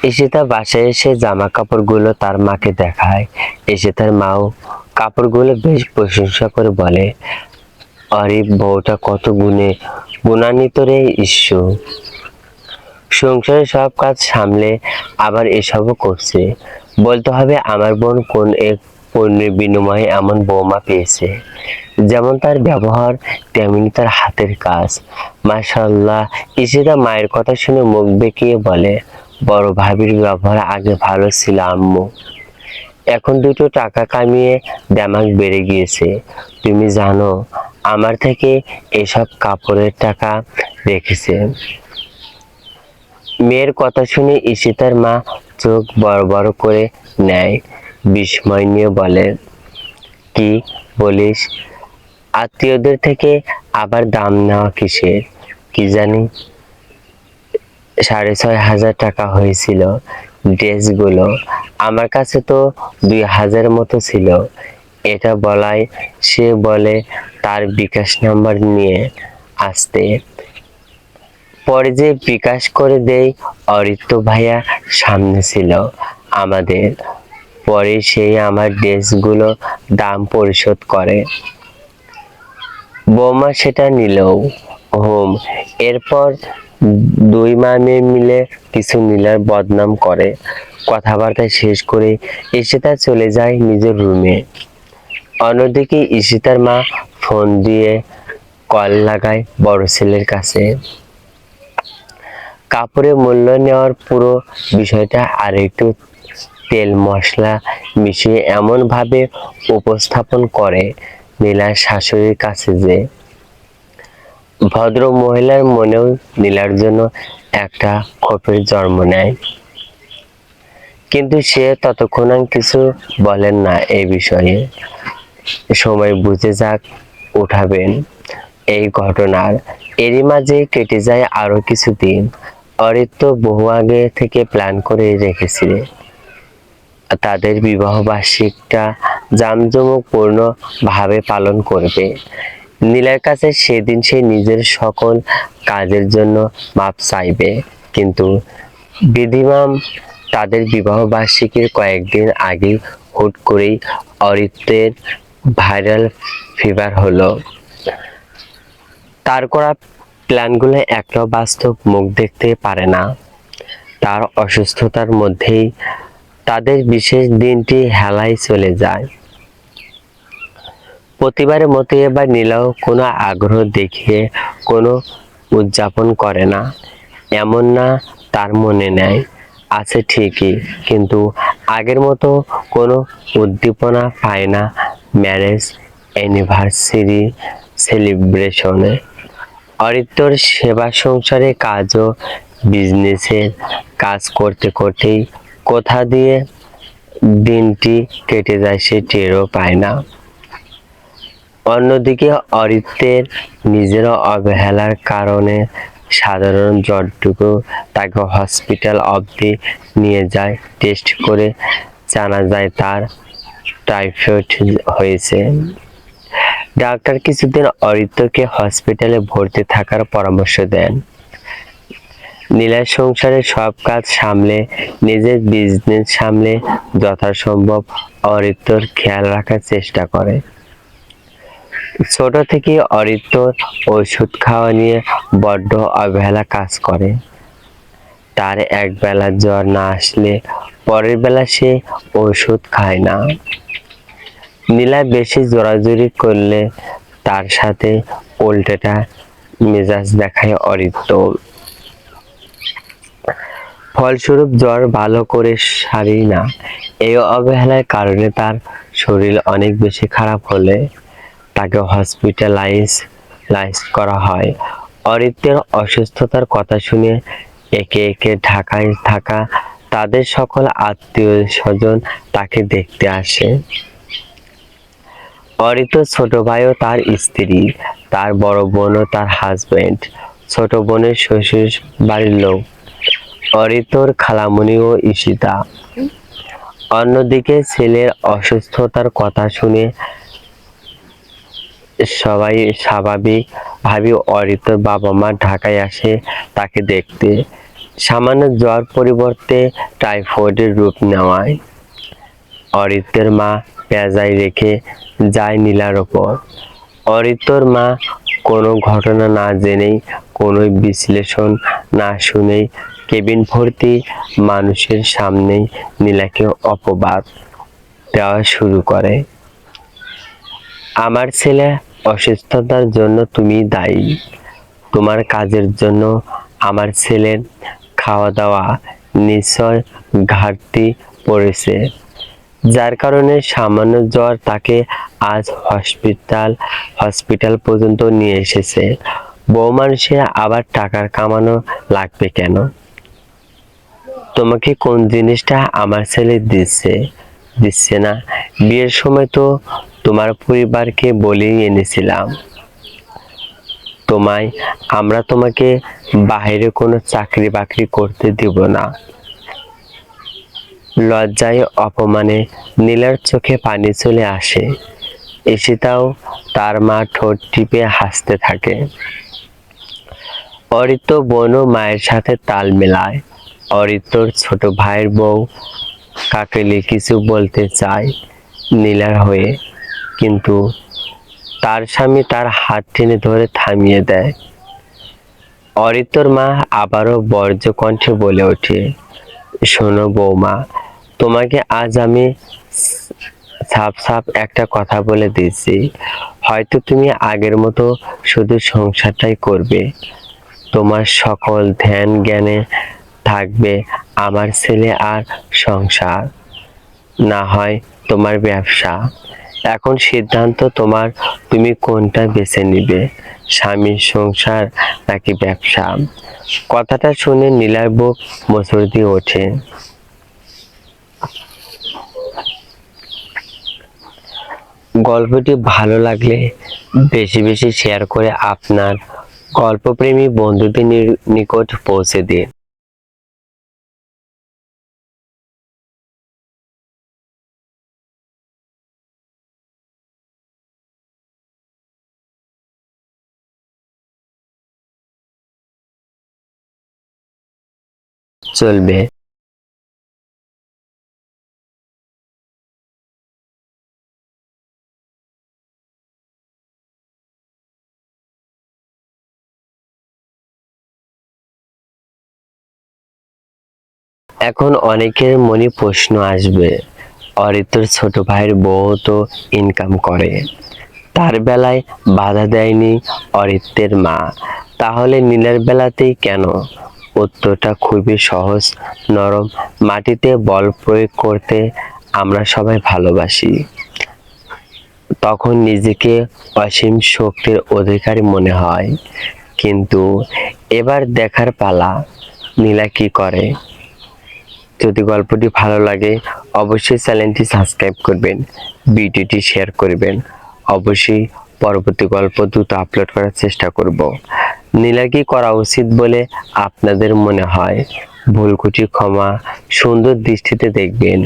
ঈশিতা বাসায় এসে জামা কাপড়গুলো তার মাকে দেখায়। ঈশিতার মাও কাপড়গুলো বেশ প্রশংসা করে বলে, আরে বউটা কত গুণান্বিত রে ঈশ্বর, সংসারের সব কাজ সামলে আবার এসবও করছে। বলতে হবে আমার বোন কোন এক পণ্যের বিনিময়ে এমন বৌমা পেয়েছে। যেমন তার ব্যবহার তেমনি তার হাতের কাজ। মাশাআল্লাহ। ঈশিতা মায়ের কথা শুনে মুখ বেঁকিয়ে বলে, বড় ভাবির ব্যবহার আগে ভালো ছিল আম্মু, এখন দুটো টাকা কামিয়ে দেমাগ বেড়ে গিয়েছে। তুমি জানো আমার থেকে এসব কাপড়ের টাকা রেখেছে। মেয়ের কথা শুনে ঈশিতার মা চোখ বড় বড় করে নেয়, বিস্ময় নিয়ে বলে, কি বলিস? আত্মীয়দের থেকে আবার দাম নেওয়া কিসের? কি জানি 6,500 টাকা হয়েছিল ড্রেসগুলো, আমার কাছে তো 2,000 মতো ছিল। এটা বলায় সে বলে তার বিকাশ নাম্বার নিয়ে আসতে। পরে যে বিকাশ করে দেই, অরিত্র ভাইয়া সামনে ছিল আমাদের। পরে সেই আমার ড্রেসগুলো দাম পরিশোধ করে। বৌমা সেটা নিল হোম। এরপর দুই মামে মিলে কিছু নীলার বদনাম করে। কথাবার্তা শেষ করে ঈশিতা চলে যায় নিজের রুমে। অন্যদিকে ঈশিতার মা ফোন দিয়ে কল লাগায় বড় ছেলের কাছে। কাপড়ের মূল্য নেওয়ার পুরো বিষয়টা আর একটু তেল মশলা মিশিয়ে এমন ভাবে উপস্থাপন করে নীলার শাশুড়ির কাছে যে ভদ্র মহিলার মনেও নীলার জন্য একটা ক্ষোভের জন্ম নেয়। কিন্তু সে ততক্ষণ কিছু বলেন না এই বিষয়ে। সময় বুঝে যাক উঠাবেন এই ঘটনার। এরই মাঝে কেটে যায় আরো কিছুদিন। অরিত্র বহু আগে থেকে প্ল্যান করে রেখেছিল তাদের বিবাহ বার্ষিকটা জাঁকজমকপূর্ণ ভাবে পালন করবে। নীলার কাছে সেদিন সে নিজের সকল কাজের জন্য মাপ চাইবে, কিন্তু বিধিমাম তাদের বিবাহ বার্ষিকীর কয়েকদিন আগে হুট করেই অরিত্রের ভাইরাল ফিভার হলো। তার করা প্ল্যানগুলো একটাও বাস্তব মুখ দেখতে পারে না। তার অসুস্থতার মধ্যেই তাদের বিশেষ দিনটি হেলায় চলে যায়। প্রতিবারের মতো এবার নীলাও কোনো আগ্রহ দেখিয়ে কোনো উদযাপন করে না। এমন না তার মনে নেয়, আছে ঠিকই, কিন্তু আগের মতো কোনো উদ্দীপনা পায় না ম্যারেজ অ্যানিভার্সারি সেলিব্রেশনে। অরিত্রর সেবা সংসারে কাজ ও বিজনেসের কাজ করতে করতেই কোথা দিয়ে দিনটি কেটে যায় সে টেরও পায় না। অন্যদিকে অরিত্রের নিজের অবহেলার কারণে সাধারণ জ্বরটুকু তাকে হসপিটাল অবধি নিয়ে যায়। টেস্ট করে জানা যায় তার টাইফয়েড হয়েছে। ডাক্তার কিছুদিন অরিত্রকে হসপিটালে ভর্তি থাকার পরামর্শ দেন। নীলার সংসারের সব কাজ সামলে নিজের বিজনেস সামলে যথাসম্ভব অরিত্রর খেয়াল রাখার চেষ্টা করে। ছোট থেকে অরিত্রর ওষুধ খাওয়া নিয়ে বড্ড অবহেলা কাজ করে। তার এক বেলা জ্বর না আসলে পরের বেলা সে ওষুধ খায় না। নীলা বেশি জোরাজুরি করলে তার সাথে উল্টেটা মেজাজ দেখায় অরিত্র। ফলস্বরূপ জ্বর ভালো করে সারি না। এই অবহেলার কারণে তার শরীর অনেক বেশি খারাপ হলে তাকে হসপিটালাইজ করা হয়। অরিত্রের অসুস্থতার কথা শুনে একে একে ঢাকায় থাকা তাদের সকল আত্মীয় স্বজন তাকে দেখতে আসে। অরিত্র ছোট ভাইও তার স্ত্রী, তার বড় বোনও তার হাজবেন্ড, ছোট বোনের শ্বশুর বাড়ির লোক, অরিত্রর খালামণি ও ঈশিতা। অন্যদিকে ছেলের অসুস্থতার কথা শুনে সবাই স্বাভাবিক ভাবে অরিত্রর বাবা মা ঢাকায় আসে তাকে দেখতে। সামান্য জ্বর পরিবর্তে টাইফয়েডের রূপ নেওয়ায় অরিত্রের মা পেঁজায় রেখে যায় নীলার ওপর। অরিত্রর মা কোনো ঘটনা না জেনেই, কোনো বিশ্লেষণ না শুনেই কেবিন ভর্তি মানুষের সামনেই নীলাকে অপবাদ দেওয়া শুরু করে। আমার ছেলে অসুস্থতার জন্য তুমি দায়ী। তোমার কাজের জন্য আমার ছেলের খাওয়া দাওয়া নিশ্চয় ঘাটতি পড়েছে, যার কারণে সামান্য জ্বর তাকে আজ হসপিটাল পর্যন্ত নিয়ে এসেছে। বউ মানুষে আবার টাকার কামানো লাগবে কেন? তোমাকে কোন জিনিসটা আমার ছেলে দিচ্ছে না? বিয়ের সময় তো তোমার পরিবারকে বলেই এনেছিলাম আমরা তোমাকে বাইরে কোনো চাকরি বাকরি করতে দিব না। লজ্জায় অপমানে নীলার চোখে পানি চলে আসে। এসিতাও তার মা ঠোঁট টিপে হাসতে থাকে। অরিত্র বোনও মায়ের সাথে তাল মেলায়। অরিত্রর ছোট ভাইয়ের বউ কাকলি কিছু বলতে চায় নীলার হয়ে, কিন্তু তার স্বামী তার হাত টেনে ধরে থামিয়ে দেয়। অরিত্রর মা আবারও বর্জ্য কণ্ঠে বলে ওঠে, শোনো বৌমা, তোমাকে আজ আমি সাফ একটা কথা বলে দিচ্ছি। হয়তো তুমি আগের মতো শুধু সংসারটাই করবে, তোমার সকল ধ্যান জ্ঞানে থাকবে আমার ছেলে আর সংসার, না হয় তোমার ব্যবসা। এখন সিদ্ধান্ত তোমার, তুমি কোনটা বেছে নিবে, স্বামীর সংসার নাকি ব্যবসা? কথাটা শুনে নীলার বুক মোচড় দিয়ে ওঠে। গল্পটি ভালো লাগলে বেশি বেশি শেয়ার করে আপনার গল্পপ্রেমী বন্ধুদের নিকট পৌঁছে দিন। চলবে। এখন অনেকের মনে প্রশ্ন আসবে, অরিত্রর ছোট ভাইয়ের বউ তো ইনকাম করে, তার বেলায় বাধা দেয়নি অরিত্রের মা, তাহলে নীলের বেলাতেই কেন? উত্তরটা খুবই সহজ, নরম মাটিতে বল প্রয়োগ করতে আমরা সবাই ভালোবাসি। তখন নিজেকে অসীম শক্তির অধিকারী মনে হয়। কিন্তু এবার দেখার পালা নীলা কি করে। যদি গল্পটি ভালো লাগে অবশ্যই চ্যানেলটি সাবস্ক্রাইব করবেন, ভিডিওটি শেয়ার করবেন। অবশ্যই পরবর্তী গল্প দ্রুত আপলোড করার চেষ্টা করব। নীলা কি করা উচিত বলে আপনাদের মনে হয়? ভুলকুটি ক্ষমা সুন্দর দৃষ্টিতে দেখবেন,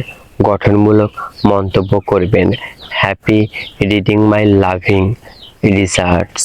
গঠনমূলক মন্তব্য করবেন। Happy reading my loving research.